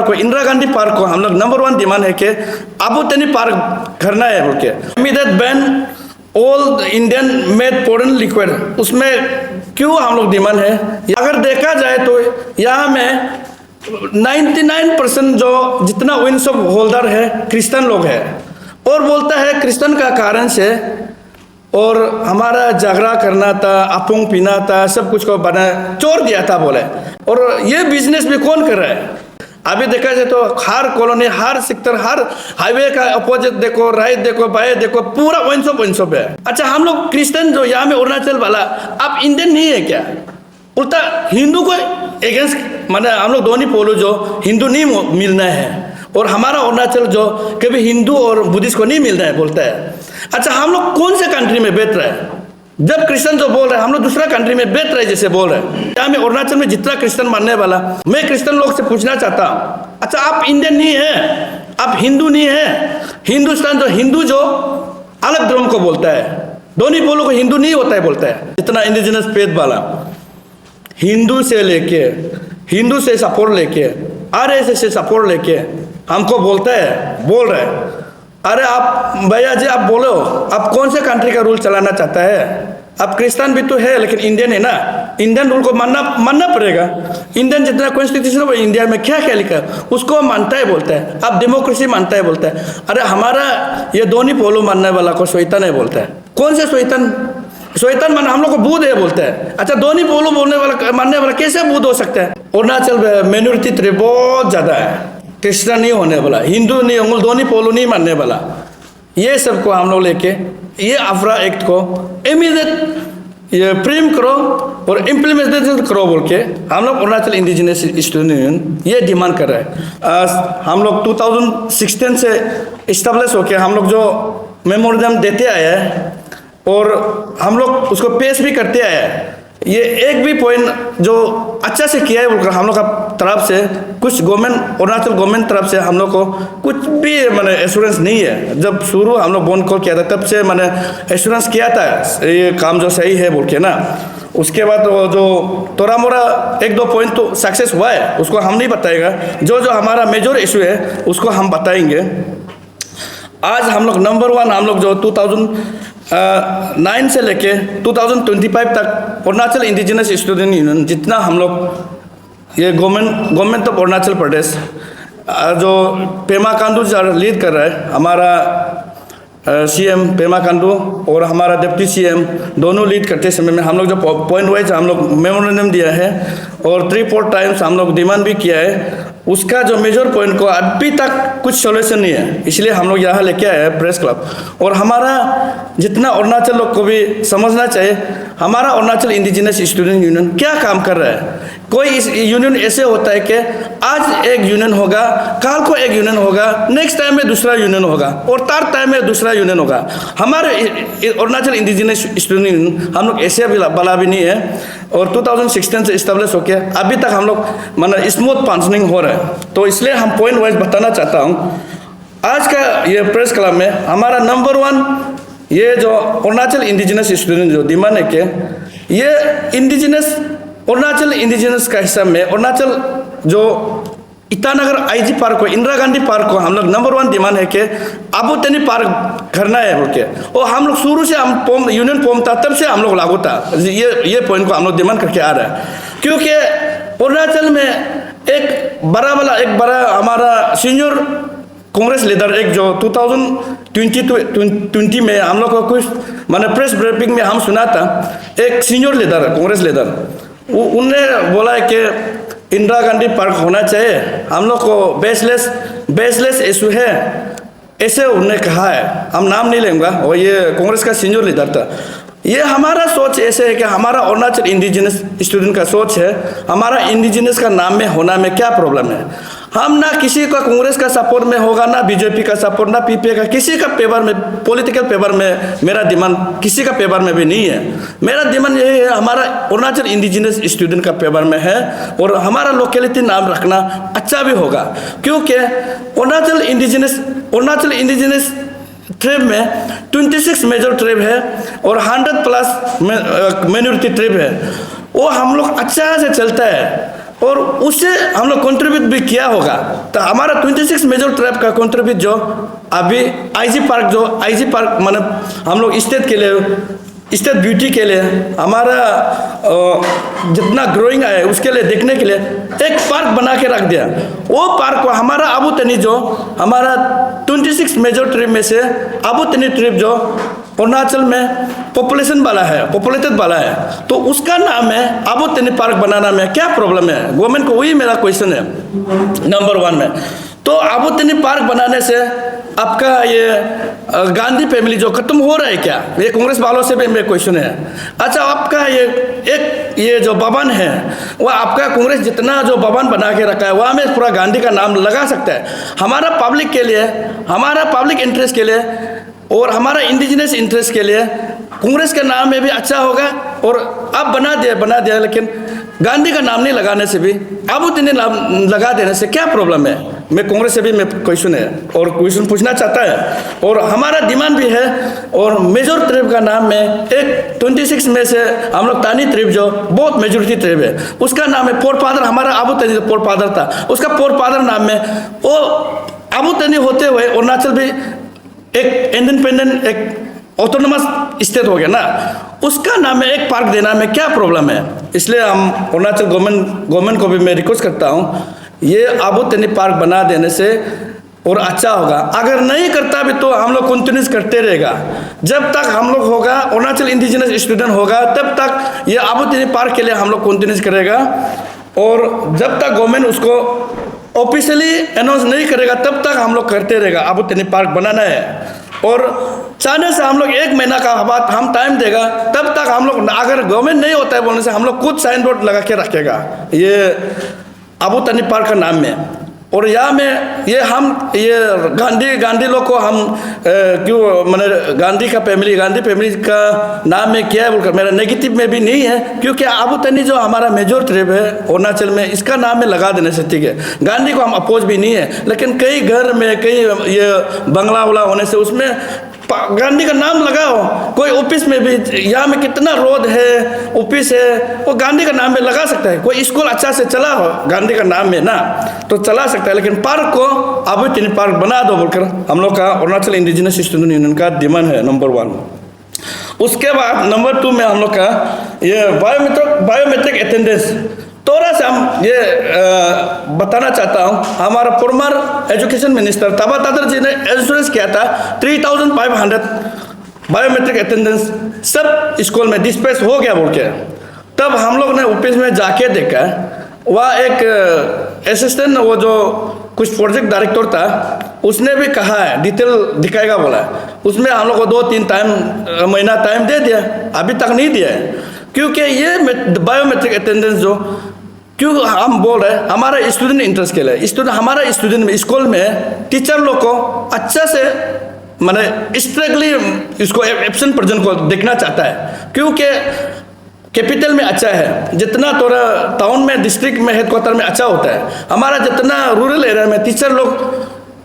को, इंदिरा गांधी पार्क को हम लोग नंबर 1 डिमांड है कि आबूतनी पार्क करना है बोल के। Immediate ban all Indian made porn liquid, उसमें क्यों हम लोग डिमांड है। अगर देखा जाए तो यहाँ में 99% जो जितना विन शॉप होल्डर है क्रिश्चियन लोग है, और बोलता है क्रिश्चियन का कारण से और हमारा झगड़ा करना था, अपुंग पीना था, सब कुछ को बना चोर दिया था बोले। और ये बिजनेस भी कौन कर रहा है। अभी देखा जाए तो हर कॉलोनी, हर सेक्टर, हर हाईवे का अपोजिट देखो, राइट देखो, बाएं देखो, पूरा वन शॉप है। अच्छा, हम लोग क्रिश्चियन जो यहाँ में अरुणाचल वाला, आप इंडियन नहीं है क्या? उल्टा हिंदू को अगेंस्ट, माने हम लोग दोनों पोलो जो हिंदू नहीं मिलना है, और हमारा अरुणाचल जो कभी हिंदू और बुद्धिस्ट को नहीं मिलना है बोलता है। अच्छा, हम लोग कौन से कंट्री में बैठ रहे हैं? जब क्रिश्चियन जो बोल रहे हैं हम लोग दूसरा कंट्री में बैठ रहे जैसे बोल रहे हैं। यहाँ में अरुणाचल में जितना क्रिश्चियन मानने वाला, मैं क्रिश्चियन लोग से पूछना चाहता हूँ, अच्छा आप इंडियन नहीं है, आप हिंदू नहीं है। हिंदुस्तान जो हिंदू जो अलग धर्म को बोलता है, दोनों बोलो को हिंदू नहीं होता है बोलता है। इतना इंडिजिनस फेथ वाला हिंदू से लेके, हिंदू से सपोर्ट लेके, आरएसएस से सपोर्ट लेके हमको बोलता है, बोल रहे हैं अरे आप भैया जी आप बोलो, आप कौन से कंट्री का रूल चलाना चाहता है? आप क्रिश्चियन भी तो है लेकिन इंडियन है ना, इंडियन रूल को मानना पड़ेगा। इंडियन जितना कॉन्स्टिट्यूशन है इंडिया में क्या क्या लिखा है उसको मानता है बोलता है। आप डेमोक्रेसी मानता है बोलता है। अरे हमारा ये दोनों पोलो मानने वाला को शैतान है बोलता है। कौन से शैतान? शैतान माना हम लोग को बुद्ध है बोलता है। अच्छा, दोनों पोलो बोलने वाला मानने वाला कैसे बुद्ध हो सकता है? अरुणाचल में माइनॉरिटी ट्राइब बहुत ज्यादा है, क्रिश्चियन नहीं होने वाला, हिंदू नहीं होंगे, दोनों पोलो नहीं मानने वाला। ये सबको हम लोग लेके ये अफरा एक्ट को इमीडिएट ये फ्रेम करो और इम्प्लीमेंटेशन करो बोल के हम लोग अरुणाचल इंडिजिनस स्टूडेंट यूनियन ये डिमांड कर रहे हैं। हम लोग 2016 से इस्टेब्लिश होके हम लोग जो मेमोरेंडम देते आए हैं और हम लोग उसको पेश भी करते आए हैं। ये एक भी पॉइंट जो अच्छा से किया है बोलकर हम लोग का तरफ से कुछ गवर्नमेंट, अरुणाचल गवर्नमेंट तरफ से हम लोग को कुछ भी माने एश्योरेंस नहीं है। जब शुरू हम लोग बोन कॉल किया था तब से माने एश्योरेंस किया था ये काम जो सही है बोल के ना। उसके बाद जो थोड़ा मोड़ा 1-2 पॉइंट तो सक्सेस हुआ है, उसको हम नहीं बताएगा। जो जो हमारा मेजर इशू है उसको हम बताएंगे। आज हम लोग नंबर 1 हम लोग जो 2009 से लेके 2025 तक अरुणाचल इंडिजिनस स्टूडेंट यूनियन जितना हम लोग ये गवर्नमेंट ऑफ अरुणाचल प्रदेश जो पेमा खांडू लीड कर रहा है, हमारा सीएम पेमा खांडू और हमारा डिप्टी सीएम दोनों लीड करते समय में हम लोग जो पॉइंट वाइज हम लोग मेमोरेंडम दिया है और 3-4 टाइम्स हम लोग डिमांड भी किया है, उसका जो मेजर पॉइंट को अभी तक कुछ सॉल्यूशन नहीं है। इसलिए हम लोग यहाँ लेके आए हैं प्रेस क्लब। और हमारा जितना अरुणाचल लोग को भी समझना चाहिए, हमारा अरुणाचल इंडिजिनस स्टूडेंट यूनियन क्या काम कर रहा है। कोई इस यूनियन ऐसे होता है कि आज एक यूनियन होगा, कल को एक यूनियन होगा, नेक्स्ट टाइम में दूसरा यूनियन होगा और थर्ड टाइम में दूसरा यूनियन होगा। हमारे अरुणाचल इंडिजिनस स्टूडेंट यूनियन हम लोग ऐसे वाला भी नहीं है और 2016 से इस्टेब्लिश होके अभी तक हम लोग माना स्मूथ फंक्शनिंग हो रहा है। तो इसलिए हम पॉइंट वाइज बताना चाहता हूँ। आज का ये प्रेस क्लब में हमारा नंबर 1 ये जो अरुणाचल इंडिजिनस स्टूडेंट जो डिमांड है कि ये इंडिजिनस अरुणाचल इंडिजिनस का हिस्सा में अरुणाचल जो ईटानगर आईजी पार्क को, इंदिरा गांधी पार्क को हम लोग नंबर 1 डिमांड है कि आबूतनी पार्क करना है बोल के। और हम लोग शुरू से हम यूनियन फॉर्म था तब से हम लोग लागू था, ये पॉइंट को हम लोग डिमांड करके आ रहे हैं। क्योंकि अरुणाचल में एक बड़ा हमारा सीनियर कांग्रेस लीडर एक जो 2020 में हम लोग को कुछ माने प्रेस ब्रीफिंग में हम सुना था, एक सीनियर लीडर कांग्रेस लीडर उनने बोला है कि इंदिरा गांधी पार्क होना चाहिए, हम लोग को बेसलेस इशू है, ऐसे उन्होंने कहा है। हम नाम नहीं लेंगे और ये कांग्रेस का सीनियर लीडर था। ये हमारा सोच ऐसे है कि हमारा अरुणाचल इंडिजिनस स्टूडेंट का सोच है, हमारा इंडिजिनस का नाम में होना में क्या प्रॉब्लम है। हम ना किसी का कांग्रेस का सपोर्ट में होगा, ना बीजेपी का सपोर्ट, ना पीपीए का, किसी का पेपर में पॉलिटिकल पेपर में मेरा डिमांड किसी का पेपर में भी नहीं है। मेरा डिमांड यही है, हमारा अरुणाचल इंडिजिनस स्टूडेंट का पेपर में है और हमारा लोकेलिटी नाम रखना अच्छा भी होगा। क्योंकि अरुणाचल इंडिजिनस ट्राइब में 26 मेजर ट्राइब है और 100+ माइनॉरिटी ट्राइब है। वो हम लोग अच्छा से चलता है। और उससे हम लोग कंट्रीब्यूट भी किया होगा। तो हमारा 26 मेजर ट्राइब का कंट्रीब्यूट जो अभी आईजी पार्क माने हम लोग स्टेट के लिए, स्टेट ब्यूटी के लिए, हमारा जितना ग्रोइंग है उसके लिए देखने के लिए एक पार्क बना के रख दिया। वो पार्क को हमारा आबू तनी जो हमारा 26 मेजर ट्राइब में से आबू तनी ट्राइब जो अरुणाचल में पॉपुलेटेड वाला है, तो उसका नाम है आबू तनी पार्क बनाना में क्या प्रॉब्लम है? गवर्नमेंट को वही मेरा क्वेश्चन है नंबर 1 में। तो आबू तनी पार्क बनाने से आपका ये गांधी फैमिली जो खत्म हो रहा है क्या? ये कांग्रेस वालों से भी मेरा क्वेश्चन है। अच्छा, आपका ये जो भवन है वह आपका कांग्रेस जितना जो भवन बना के रखा है वहाँ में पूरा गांधी का नाम लगा सकता है। हमारा पब्लिक के लिए, हमारा पब्लिक इंटरेस्ट के लिए और हमारा इंडिजिनस इंटरेस्ट के लिए कांग्रेस का नाम में भी अच्छा होगा। और अब बना दिया लेकिन गांधी का नाम नहीं लगाने से भी आबू तनी नाम लगा देने से क्या प्रॉब्लम है? मैं कांग्रेस से भी मैं क्वेश्चन है और क्वेश्चन पूछना चाहता है। और हमारा डिमांड भी है और मेजर ट्राइब का नाम में एक 26 में से हम लोग तानी ट्राइब जो बहुत मेजोरिटी ट्राइब है उसका नाम है पोर फादर। हमारा आबू तनी जो पोर फादर था उसका पोर फादर नाम में वो आबू तनी होते हुए अरुणाचल भी एक इंडिपेंडेंट एक ऑटोनोमस स्टेट हो गया ना, उसका नाम है एक पार्क देना में क्या प्रॉब्लम है? इसलिए हम अरुणाचल गवर्नमेंट को भी मैं रिक्वेस्ट करता हूँ ये आबू तनी पार्क बना देने से और अच्छा होगा। अगर नहीं करता भी तो हम लोग कंटिन्यूस करते रहेगा जब तक हम लोग होगा अरुणाचल इंडिजिनस स्टूडेंट होगा तब तक ये आबू तनी पार्क के लिए हम लोग कंटिन्यूस करेगा। और जब तक गवर्नमेंट उसको ऑफिशियली अनाउंस नहीं करेगा तब तक हम लोग करते रहेगा। आबू तनी पार्क बनाना है और चाहने से हम लोग 1 महीना का बाद हम टाइम देगा तब तक हम लोग, अगर गवर्नमेंट नहीं होता है बोलने से हम लोग खुद साइन बोर्ड लगा के रखेगा ये आबू तनी पार्क का नाम में। और यहाँ में ये गांधी लोग को हम क्यों मैंने गांधी फैमिली का नाम में किया है बोलकर मेरा नेगेटिव में भी नहीं है, क्योंकि आबू तनी जो हमारा मेजर ट्राइब है अरुणाचल में इसका नाम में लगा देने से ठीक है। गांधी को हम अपोज भी नहीं है, लेकिन कई घर में कई ये बंगला वला होने से उसमें गांधी का नाम लगाओ। कोई ऑफिस में भी यहाँ में कितना रोड है, ऑफिस है, वो गांधी का नाम में लगा सकता है। कोई स्कूल अच्छा से चला हो गांधी का नाम में ना तो चला सकता है, लेकिन पार्क को आबू तनी पार्क बना दो बोलकर हम लोग का अरुणाचल इंडिजिनस स्टूडेंट यूनियन का डिमांड है नंबर 1। उसके बाद नंबर 2 में हम लोग का ये बायोमेट्रिक अटेंडेंस थोड़ा सा हम ये बताना चाहता हूँ। हमारा फॉर्मर एजुकेशन मिनिस्टर तबा तादर जी ने एश्योरेंस किया था 3500 बायोमेट्रिक अटेंडेंस सब स्कूल में डिस्पैच हो गया बोल के। तब हम लोग ने ऑफिस में जाके देखा, वह एक असिस्टेंट वो जो कुछ प्रोजेक्ट डायरेक्टर था उसने भी कहा है डिटेल दिखाएगा बोला है। उसमें हम लोग को 2-3 महीना टाइम दे दिया, अभी तक नहीं दिया है। क्योंकि ये बायोमेट्रिक अटेंडेंस जो क्यों हम बोल रहे हैं हमारा स्टूडेंट इंटरेस्ट के लिए, हमारा स्टूडेंट में स्कूल में टीचर लोग को अच्छा से माने स्ट्रिक्टली इसको एब्सेंट पर्सन को देखना चाहता है। क्योंकि कैपिटल में अच्छा है, जितना थोड़ा टाउन में डिस्ट्रिक्ट में हेडक्वार्टर में अच्छा होता है, हमारा जितना रूरल एरिया में टीचर लोग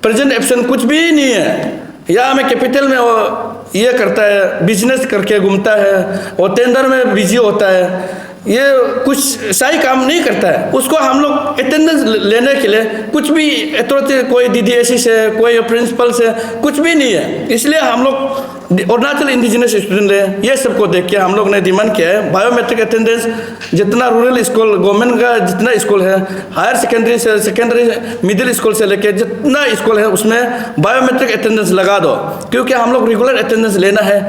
प्रेजेंट एब्सेंट कुछ भी नहीं है। यहाँ में कैपिटल में वो ये करता है, बिजनेस करके घूमता है और टेंडर में बिजी होता है, ये कुछ सही काम नहीं करता है। उसको हम लोग अटेंडेंस लेने के लिए कुछ भी अथॉरिटी, कोई DDSE से, कोई प्रिंसिपल से कुछ भी नहीं है। इसलिए हम लोग अरुणाचल इंडिजिनस स्टूडेंट है, ये सबको देख के हम लोग ने डिमांड किया है बायोमेट्रिक अटेंडेंस। जितना रूरल स्कूल गवर्नमेंट का जितना स्कूल है, हायर सेकेंडरी से सेकेंडरी मिडिल स्कूल से लेके जितना स्कूल है उसमें बायोमेट्रिक अटेंडेंस लगा दो। क्योंकि हम लोग रेगुलर अटेंडेंस लेना है,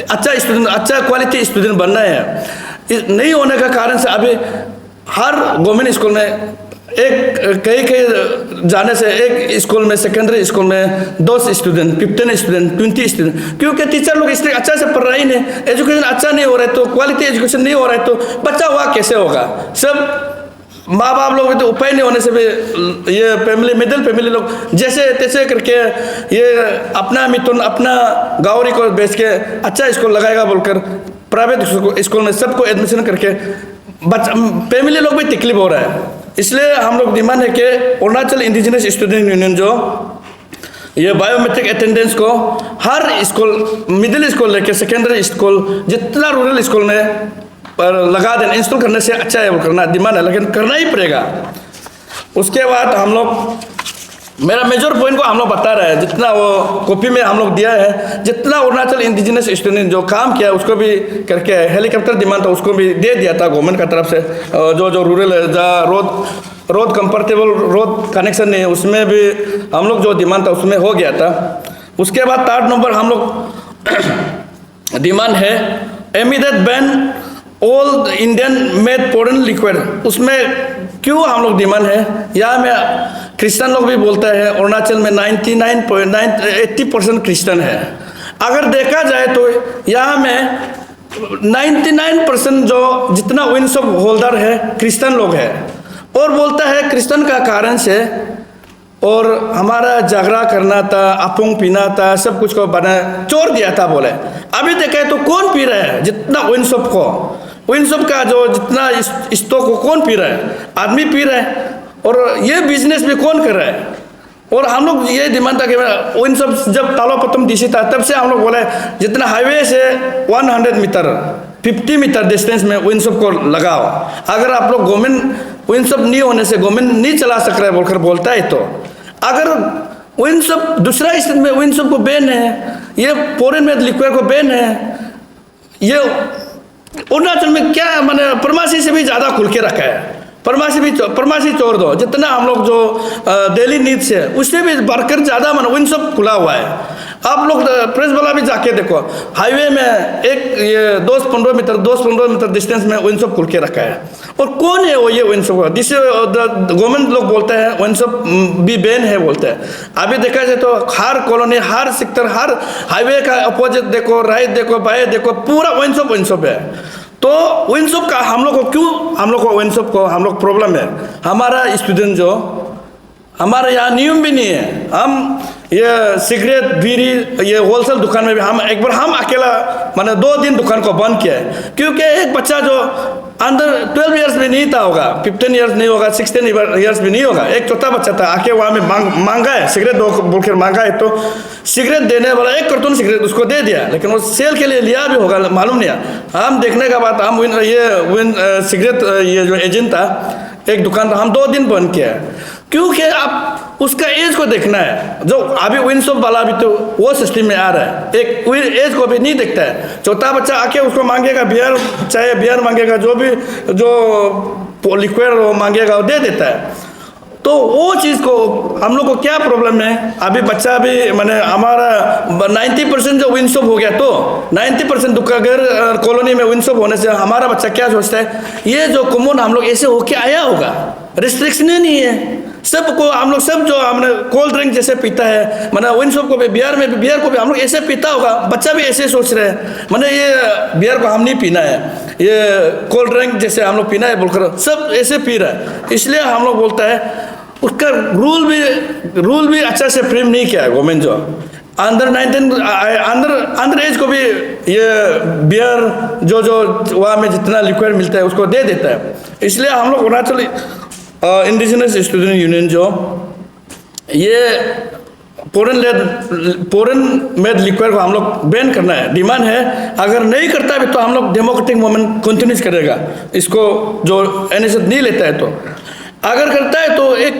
अच्छा स्टूडेंट, अच्छा क्वालिटी स्टूडेंट बनना है। नहीं होने का कारण से अभी हर गवर्नमेंट स्कूल में कई जाने से एक स्कूल में सेकेंडरी स्कूल में 10 स्टूडेंट, 15 स्टूडेंट, 20 स्टूडेंट। क्योंकि टीचर लोग इसलिए अच्छा से पढ़ रहे ही नहीं, एजुकेशन अच्छा नहीं हो रहा है तो क्वालिटी एजुकेशन नहीं हो रहा है तो बच्चा हुआ कैसे होगा? सब माँ बाप लोग तो उपाय नहीं होने से भी ये फैमिली मिडिल फैमिली लोग जैसे तैसे करके ये अपना मिथुन अपना गावरी को बेच के अच्छा स्कूल लगाएगा बोलकर प्राइवेट स्कूल में सबको एडमिशन करके फैमिली लोग भी तकलीफ हो रहा है। इसलिए हम लोग डिमांड है कि अरुणाचल इंडिजिनस स्टूडेंट यूनियन जो ये बायोमेट्रिक अटेंडेंस को हर स्कूल, मिडिल स्कूल लेके सेकेंडरी स्कूल, जितना रूरल स्कूल में पर लगा देना, इंस्टॉल करने से अच्छा है वो करना, डिमांड है लेकिन करना ही पड़ेगा। उसके बाद हम लोग मेरा मेजर पॉइंट को हम लोग बता रहे हैं, जितना वो कॉपी में हम लोग दिया है, जितना अरुणाचल इंडिजिनस स्टूडेंट जो काम किया उसको भी करके हेलीकॉप्टर डिमांड था उसको भी दे दिया था गवर्नमेंट का तरफ से। जो रूरल है जहाँ रोड कंफर्टेबल रोड कनेक्शन नहीं है उसमें भी हम लोग जो डिमांड था उसमें हो गया था। उसके बाद 3rd नंबर हम लोग डिमांड है immediate ban all Indian made foreign liquid. उसमें क्यों हम लोग डिमांड है, यहाँ में क्रिश्चियन लोग भी बोलते हैं अरुणाचल में 80% क्रिश्चियन है। अगर देखा जाए तो यहाँ में 99% जो जितना विनशॉप होल्डर है क्रिश्चियन लोग है, और बोलता है क्रिश्चियन का कारण से और हमारा झगड़ा करना था, अपुंग पीना था, सब कुछ को बना छोड़ दिया था बोले। अभी देखे तो कौन पी रहा है जितना विनशॉप को, विनशॉप का जो जितना स्टॉक को कौन पी रहा है, आदमी पी रहा है, और ये बिजनेस भी कौन कर रहा है। और हम लोग ये डिमांड था कि विनशॉप जब तालो प्रथम डीसी था तब से हम लोग बोले जितना हाईवे से 100 मीटर 50 मीटर डिस्टेंस में विनशॉप को लगाओ। अगर आप लोग गवर्नमेंट विनशॉप नहीं होने से गवर्नमेंट नहीं चला सक रहा है बोलकर बोलता है, तो अगर विनशॉप दूसरा स्टेट में विनशॉप को बैन है, ये फॉरेन मेड लिक्विड को बैन है, ये अरुणाचल में क्या मैंने फार्मेसी से भी ज़्यादा खुल के रखा है। फार्मेसी छोड़ दो, जितना हम लोग जो डेली नीड्स है उससे भी बढ़कर ज़्यादा मैंने विनशॉप खुला हुआ है। आप लोग प्रेस वाला भी जाके देखो, हाईवे में एक ये 10-15 मीटर डिस्टेंस में विनशॉप खुल के रखा है। और कौन है वो ये विनशॉप, जिससे गवर्नमेंट लोग बोलते हैं विनशॉप भी बैन है बोलते हैं। अभी देखा जाए तो हर कॉलोनी, हर सेक्टर, हर हाईवे का अपोजिट देखो, राइट देखो, बाएं देखो, पूरा विनशॉप है। तो विनशॉप का हम लोग को क्यों, हम लोग को विनशॉप को हम लोग प्रॉब्लम है। हमारा स्टूडेंट जो हमारे यहाँ नियम भी नहीं है, हम ये सिगरेट बीड़ी ये होलसेल दुकान में भी हम एक बार हम अकेला मैंने 2 दिन दुकान को बंद किया है, क्योंकि एक बच्चा जो अंदर 12 इयर्स भी नहीं था होगा, 15 इयर्स नहीं होगा, 16 इयर्स भी नहीं होगा, एक छोटा बच्चा था आके वहाँ में मांगा है सिगरेट दो बोलकर मांगा है, तो सिगरेट देने वाला 1 कार्टून सिगरेट उसको दे दिया, लेकिन वो सेल के लिए लिया भी होगा मालूम नहीं। हम देखने के बाद हम सिगरेट ये जो एजेंट था एक दुकान था, हम 2 दिन बंद किया है, क्योंकि आप उसका एज को देखना है। जो अभी विनशॉप वाला भी तो वो सिस्टम में आ रहा है, एक एज को भी नहीं देखता है। छोटा बच्चा आके उसको मांगेगा बियर, चाहे बियर मांगेगा, जो भी जो लिक्विड मांगेगा वो दे देता है। तो वो चीज़ को हम लोग को क्या प्रॉब्लम है, अभी बच्चा भी मैंने हमारा 90% जो विनशॉप हो गया, तो 90% दुकानदार कॉलोनी में विनशॉप होने से हमारा बच्चा क्या सोचता है, ये जो कॉमन हम लोग ऐसे होके आया होगा, रिस्ट्रिक्शन नहीं है सबको, हम लोग सब जो हमने कोल्ड ड्रिंक जैसे पीता है, मैंने विनशॉप को भी बियर में भी बियर को भी हम लोग ऐसे पीता होगा, बच्चा भी ऐसे सोच रहे हैं, मैंने ये बियर को हम नहीं पीना है, ये कोल्ड ड्रिंक जैसे हम लोग पीना है बोलकर सब ऐसे पी रहा है। इसलिए हम लोग बोलता है उसका रूल भी अच्छा से फ्रेम नहीं किया है गवर्नमेंट, जो अंडर एज को भी ये बियर जो वहाँ में जितना लिक्विड मिलता है उसको दे देता है। इसलिए हम लोग अरुणाचल इंडिजिनस स्टूडेंट यूनियन जो ये फॉरेन मेड लिक्विड को हम लोग बैन करना है, डिमांड है। अगर नहीं करता भी तो हम लोग डेमोक्रेटिक मूवमेंट कंटिन्यूस करेगा, इसको जो इनिशिएटिव नहीं लेता है। तो अगर करता है तो एक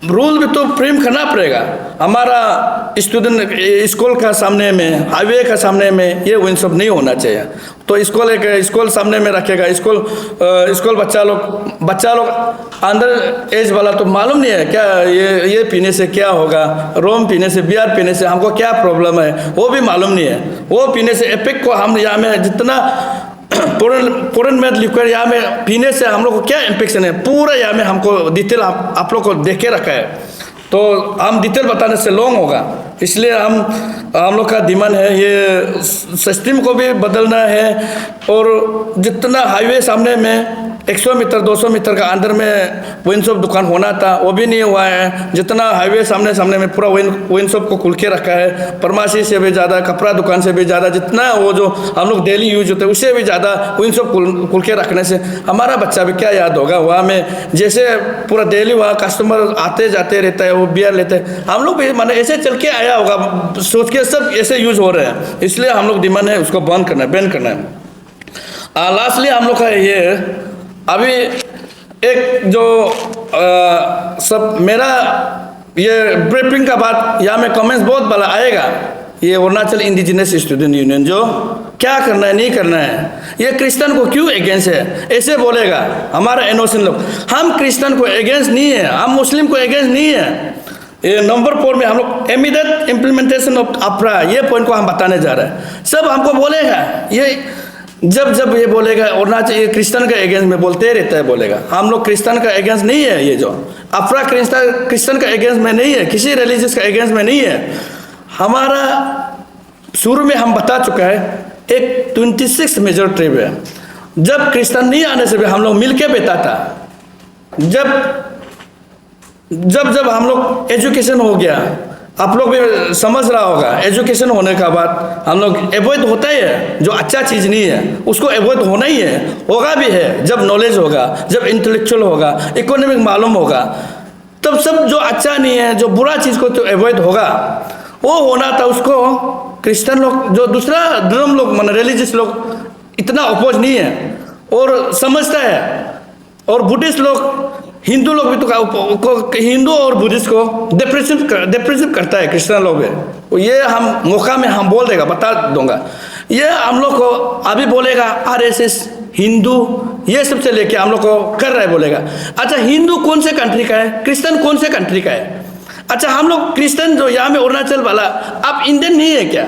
रूल भी तो फ्रेम करना पड़ेगा। हमारा स्टूडेंट स्कूल का सामने में, हाईवे का सामने में ये विनशॉप नहीं होना चाहिए। तो स्कूल सामने में रखेगा, स्कूल बच्चा लोग अंदर एज वाला तो मालूम नहीं है क्या ये पीने से क्या होगा, रोम पीने से, बियर पीने से हमको क्या प्रॉब्लम है वो भी मालूम नहीं है। वो पीने से एपिक को हम यहाँ में जितना फॉरेन मेड लिक्विड यहाँ में पीने से हम लोग को क्या इन्फेक्शन है, पूरा यहाँ में हमको डिटेल आप लोग को देखे रखा है। तो हम डिटेल बताने से लॉन्ग होगा, इसलिए हम लोग का डिमांड है ये सिस्टम को भी बदलना है। और जितना हाईवे सामने में 100 मीटर 200 मीटर का अंदर में विनशॉप दुकान होना था वो भी नहीं हुआ है। जितना हाईवे सामने में पूरा विनशॉप को खुल के रखा है, फार्मेसी से भी ज़्यादा, कपड़ा दुकान से भी ज़्यादा, जितना वो जो हम लोग डेली यूज होते हैं उससे भी ज़्यादा विनशॉप खुल के रखने से हमारा बच्चा भी क्या याद होगा। वहाँ में जैसे पूरा डेली वहाँ कस्टमर आते जाते रहता है, वो बियर लेते हैं, हम लोग भी माने ऐसे चल के आया होगा सोच के सब ऐसे यूज हो रहे हैं। इसलिए हम लोग डिमांड है उसको बंद करना है, बैन करना है। लास्टली हम लोग का ये अभी एक जो सब मेरा ये ब्रीफिंग का बाद यहाँ में कमेंट्स बहुत बड़ा आएगा। ये अरुणाचल इंडिजिनस स्टूडेंट यूनियन जो क्या करना है नहीं करना है, ये क्रिश्चियन को क्यों अगेंस्ट है ऐसे बोलेगा हमारा इनोसेंट लोग। हम क्रिश्चियन को अगेंस्ट नहीं है, हम मुस्लिम को अगेंस्ट नहीं है। ये नंबर 4 में हम लोग इमीडिएट इम्प्लीमेंटेशन ऑफ अप्रा, ये पॉइंट को हम बताने जा रहे हैं। सब हमको बोलेगा ये जब जब ये बोलेगा अरुणाचल ये क्रिश्चियन का अगेंस्ट में बोलते रहता है बोलेगा। हम लोग क्रिश्चियन का अगेंस्ट नहीं है, ये जो अप्रा क्रिश्चियन का अगेंस्ट में नहीं है, किसी रिलीजियस का अगेंस्ट में नहीं है। हमारा शुरू में हम बता चुका है एक 26 मेजर ट्रिब है। जब क्रिश्चियन नहीं आने से भी हम लोग मिलके बेता था। जब हम लोग एजुकेशन हो गया, आप लोग भी समझ रहा होगा, एजुकेशन होने का बाद हम लोग अवॉइड होता ही है, जो अच्छा चीज़ नहीं है उसको अवॉइड होना ही है, होगा भी है। जब नॉलेज होगा, जब इंटेलेक्चुअल होगा, इकोनॉमिक मालूम होगा, तब सब जो अच्छा नहीं है, जो बुरा चीज़ को तो अवॉइड होगा। वो होना था उसको क्रिश्चियन लोग, जो दूसरा धर्म लोग मान रिलीजियस लोग इतना अपोज नहीं है और समझता है। और बुद्धिस्ट लोग, हिंदू लोग भी तो हिंदू और बुद्धिस्ट को डिप्रेसिव करता है क्रिश्चियन लोग भी। ये हम मौका में हम बोल देगा, बता दूंगा। ये हम लोग को अभी बोलेगा RSS हिंदू ये सबसे लेके हम लोग को कर रहा है बोलेगा। अच्छा हिंदू कौन से कंट्री का है, क्रिश्चियन कौन से कंट्री का है? अच्छा हम लोग क्रिश्चियन जो यहाँ में अरुणाचल वाला, आप इंडियन नहीं है क्या?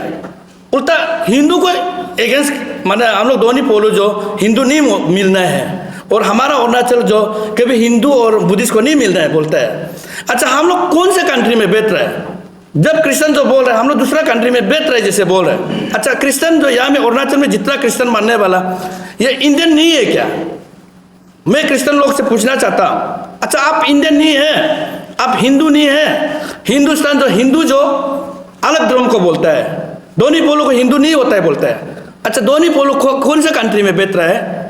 उल्टा हिंदू को अगेंस्ट माने हम लोग दोनों पोलो जो हिंदू नहीं मिलना है, और हमारा अरुणाचल जो कभी हिंदू और बुद्धिस्ट को नहीं मिल रहा है बोलता है। अच्छा हम लोग कौन से कंट्री में बैठ रहे हैं? जब क्रिश्चियन जो बोल रहे हैं हम लोग दूसरा कंट्री में बैठ रहे हैं जैसे बोल रहे हैं। अच्छा क्रिश्चियन जो यहाँ में अरुणाचल में जितना क्रिश्चियन मानने वाला ये इंडियन नहीं है क्या? मैं क्रिश्चियन लोग से पूछना चाहता हूँ। अच्छा आप इंडियन नहीं है, आप हिंदू नहीं है। हिंदुस्तान जो हिंदू जो अलग धर्म को बोलता है, दोनों पोलो को हिंदू नहीं होता है बोलता है। अच्छा दोनों पोलो कौन सा कंट्री में बैठ रहा है?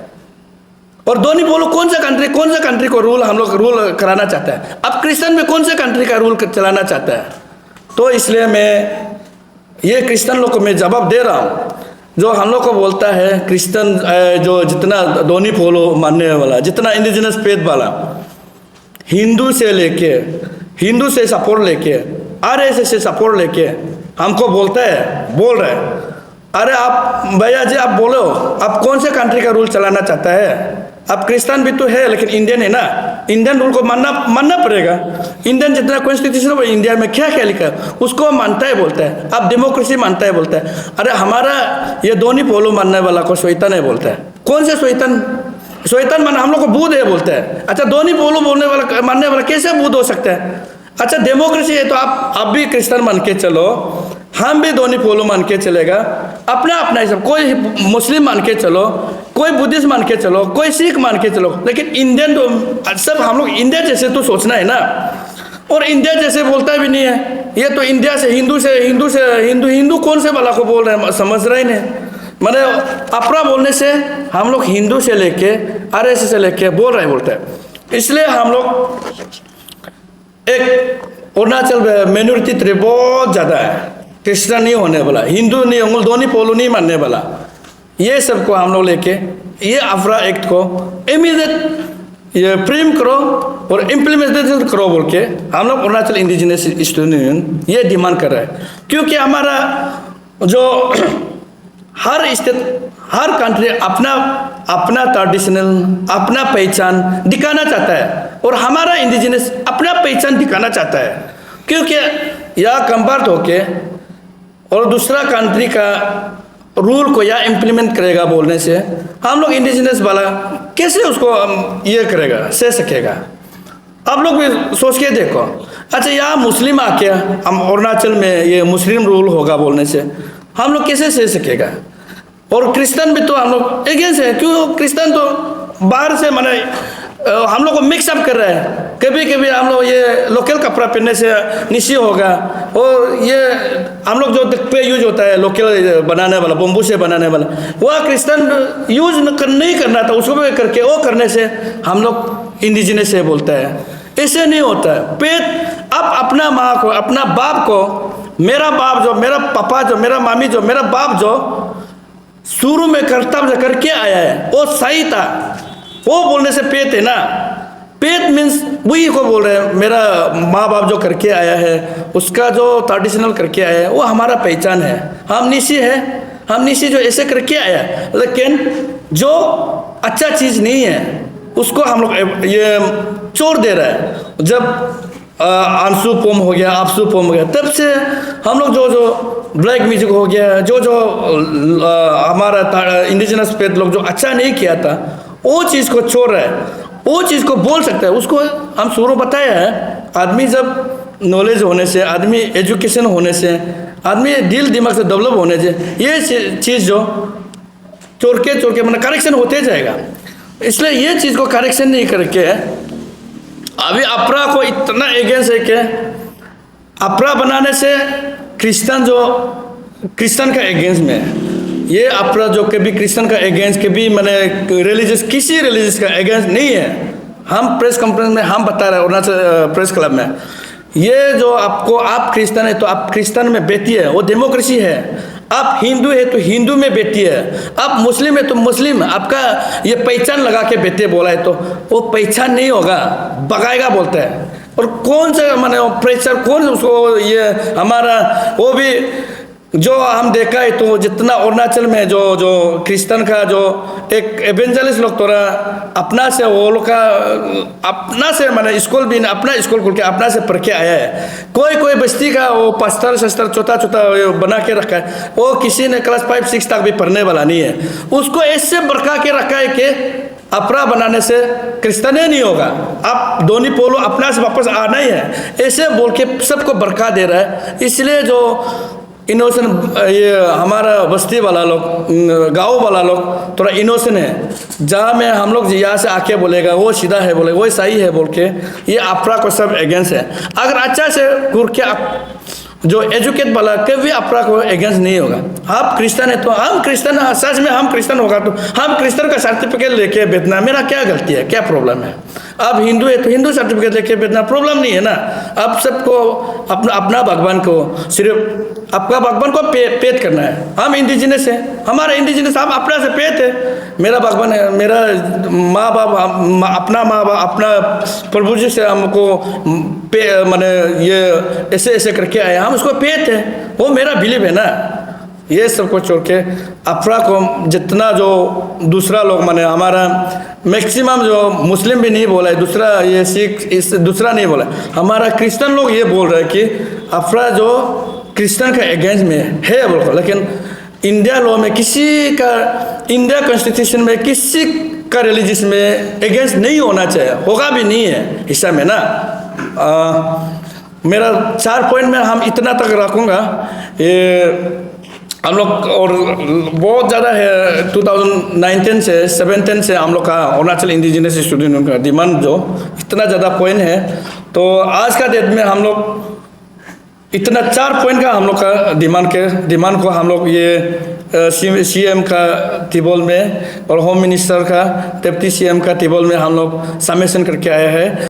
और दोनों पोलो कौन सा कंट्री को रूल हम लोग रूल कराना चाहता है? अब क्रिश्चियन में कौन से कंट्री का रूल चलाना चाहता है? तो इसलिए मैं ये क्रिश्चियन लोग को मैं जवाब दे रहा हूँ, जो हम लोग को बोलता है क्रिश्चियन जो जितना दोनों पोलो मानने वाला, जितना इंडिजिनस फेथ वाला, हिंदू से लेके हिंदू से सपोर्ट लेके RSS से सपोर्ट लेके हमको बोल रहा है अरे आप भैया जी आप बोलो आप कौन से कंट्री का रूल चलाना चाहता है? आप क्रिश्चियन भी तो है लेकिन इंडियन है ना, इंडियन रूल को मानना पड़ेगा। इंडियन जितना कॉन्स्टिट्यूशन इंडिया में क्या क्या लिखा है उसको मानता है बोलता है। आप डेमोक्रेसी मानता है बोलता है। अरे हमारा ये दोनों पोलो मानने वाला को शैतान है बोलता है। कौन से शैतान माना हम लोग को बुद्ध है बोलता है। अच्छा दोनों पोलो मानने वाला कैसे बुद्ध हो सकता है? अच्छा डेमोक्रेसी है तो आप भी क्रिश्चियन मान के चलो, हम भी दोनों पोलो मान के चलेगा, अपना अपना हिसाब। कोई मुस्लिम मान के चलो, कोई बुद्धिस्ट मान के चलो, कोई सिख मान के चलो, लेकिन इंडियन तो सब हम लोग इंडिया जैसे तो सोचना है ना। और इंडिया जैसे बोलता भी नहीं है। ये तो इंडिया से हिंदू कौन से वाला को बोल रहे हैं समझ रहे ही नहीं। मैंने अपना बोलने से हम लोग हिंदू से लेके RSS से लेके बोलते हैं। इसलिए हम लोग एक अरुणाचल माइनॉरिटी ट्राइब बहुत ज़्यादा है, क्रिश्चियन नहीं होने वाला, हिंदू नहीं होंगे, दोनों पोलो नहीं मानने वाला। ये सब को हम लोग लेके ये अफ्रा एक्ट को इमीडिएट ये फ्रेम करो और इम्प्लीमेंटेशन करो बोल के हम लोग अरुणाचल इंडिजिनस स्टूडेंट यूनियन ये डिमांड कर रहा है। क्योंकि हमारा जो हर स्टेट हर कंट्री अपना ट्रेडिशनल अपना पहचान दिखाना चाहता है, और हमारा इंडिजिनस अपना पहचान दिखाना चाहता है। क्योंकि यह कंपेयर होके और दूसरा कंट्री का रूल को या इम्प्लीमेंट करेगा बोलने से हम लोग इंडिजिनस वाला कैसे उसको ये करेगा सह सकेगा? आप लोग भी सोच के देखो। अच्छा यहाँ मुस्लिम आके हम अरुणाचल में ये मुस्लिम रूल होगा बोलने से हम लोग कैसे सह सकेगा? और क्रिश्चियन भी तो हम लोग अगेंस्ट है। क्यों? क्रिश्चियन तो बाहर से माने हम लोग को मिक्स अप कर रहा है। कभी कभी हम लोग ये लोकल कपड़ा पहनने से निशी होगा, और ये हम लोग जो पे यूज होता है लोकल बनाने वाला बम्बू से बनाने वाला वह क्रिश्चियन यूज नहीं करना था, उसको भी करके वो करने से हम लोग इंडिजिनस से बोलता है। ऐसे नहीं होता है। पेट आप अपना माँ को अपना बाप को, मेरा बाप जो मेरा पापा जो मेरा मामी जो मेरा बाप जो शुरू में कर्तव्य करके आया है वो सही था। वो बोलने से पेट है ना, पेट मीन्स वही को बोल रहे हैं, मेरा माँ बाप जो करके आया है उसका जो ट्रेडिशनल करके आया है वो हमारा पहचान है। हम निशी है, हम निशी जो ऐसे करके आया है, लेकिन जो अच्छा चीज़ नहीं है उसको हम लोग ये छोड़ दे रहा है। जब आंसू पोम हो गया, आपसू पोम हो गया, तब से हम लोग जो ब्लैक म्यूजिक हो गया, जो हमारा इंडिजिनस पेट लोग जो अच्छा नहीं किया था वो चीज़ को छोड़ रहा है। वो चीज़ को बोल सकता है, उसको हम शुरू बताया है। आदमी जब नॉलेज होने से, आदमी एजुकेशन होने से, आदमी दिल दिमाग से डेवलप होने से ये चीज़ जो चोर के मतलब करेक्शन होते जाएगा। इसलिए ये चीज़ को करेक्शन नहीं करके अभी अपरा को इतना एगेंस्ट है कि अपरा बनाने से क्रिश्चियन का एगेंस्ट में है। ये अपरा जो कभी क्रिश्चियन का एगेंस्ट, कभी मैंने रिलीजियस किसी रिलीजियस का एगेंस्ट नहीं है। हम प्रेस कॉन्फ्रेंस में हम बता रहे हैं अरुणाचल प्रेस क्लब में, ये जो आप क्रिश्चियन है तो आप क्रिश्चियन में बैठिए, वो डेमोक्रेसी है। आप हिंदू है तो हिंदू में बैठिए, आप मुस्लिम है तो मुस्लिम। आपका ये पहचान लगा के बैठे बोला है तो वो पहचान नहीं होगा, भगाएगा बोलता है। और कौन सा माने प्रेशर, कौन उसको ये हमारा वो भी जो हम देखा है तो जितना अरुणाचल में जो क्रिश्चियन का जो एक एवेंजलिस्ट लोग थोड़ा अपना से वो लोग का अपना से माने स्कूल भी अपना स्कूल खोल के अपना से पढ़ के आया है। कोई बस्ती का वो पस्तर शस्तर छोटा बना के रखा है, वो किसी ने क्लास 5-6 तक भी पढ़ने वाला नहीं है। उसको ऐसे बरका के रखा है कि अपरा बनाने से क्रिश्चियन नहीं होगा, आप दोनों पोलो अपना से वापस आना ही है, ऐसे बोल के सबको बरका दे रहा है। इसलिए जो इनोसेंट ये हमारा बस्ती वाला लोग, गांव वाला लोग थोड़ा इनोसेंट है। जहाँ में हम लोग यहाँ से आके बोलेगा वो सीधा है, बोले वो सही है बोल के ये अपरा को सब अगेंस्ट है। अगर अच्छा से घूर के जो एजुकेट वाला कभी अपरा को अगेंस्ट नहीं होगा। आप क्रिश्चियन है तो हम क्रिश्चियन, सच में हम क्रिश्चियन होगा तो हम क्रिश्चियन का सर्टिफिकेट लेके बैठना मेरा क्या गलती है, क्या प्रॉब्लम है। आप हिंदू है तो हिंदू सर्टिफिकेट लेके बैठना प्रॉब्लम नहीं है ना। आप सबको अपना भगवान को सिर्फ आपका भगवान को पेट करना है। हम इंडिजिनस है, हमारा इंडिजिनस हम अपना से पेट है। मेरा भगवान है, मेरा माँ बाप, अपना माँ बाप अपना प्रभु जी से हमको माने ये ऐसे करके आए, हम उसको पेट है, वो मेरा बिलीव है ना। ये सबको छोड़ के अपरा को जितना जो दूसरा लोग माने हमारा मैक्सिमम जो मुस्लिम भी नहीं बोला है, दूसरा ये सिख इस दूसरा नहीं बोला, हमारा क्रिश्चियन लोग ये बोल रहे हैं कि अपरा जो क्रिश्चियन का अगेंस्ट में है बोल। लेकिन इंडिया लॉ में किसी का, इंडिया कॉन्स्टिट्यूशन में किसी का रिलीजियस में अगेंस्ट नहीं होना चाहिए, होगा भी नहीं है हिस्सा में ना। मेरा 4 पॉइंट में हम इतना तक रखूँगा। ये हम लोग और बहुत ज़्यादा है 2019 से 17 से हम लोग का अरुणाचल इंडिजिनस स्टूडेंट का डिमांड जो इतना ज़्यादा पॉइंट है। तो आज का डेट में हम लोग इतना 4 पॉइंट का हम लोग का डिमांड को हम लोग ये सीएम का टेबल में और होम मिनिस्टर का, डिप्टी सीएम का टेबल में हम लोग सबमिशन करके आए हैं।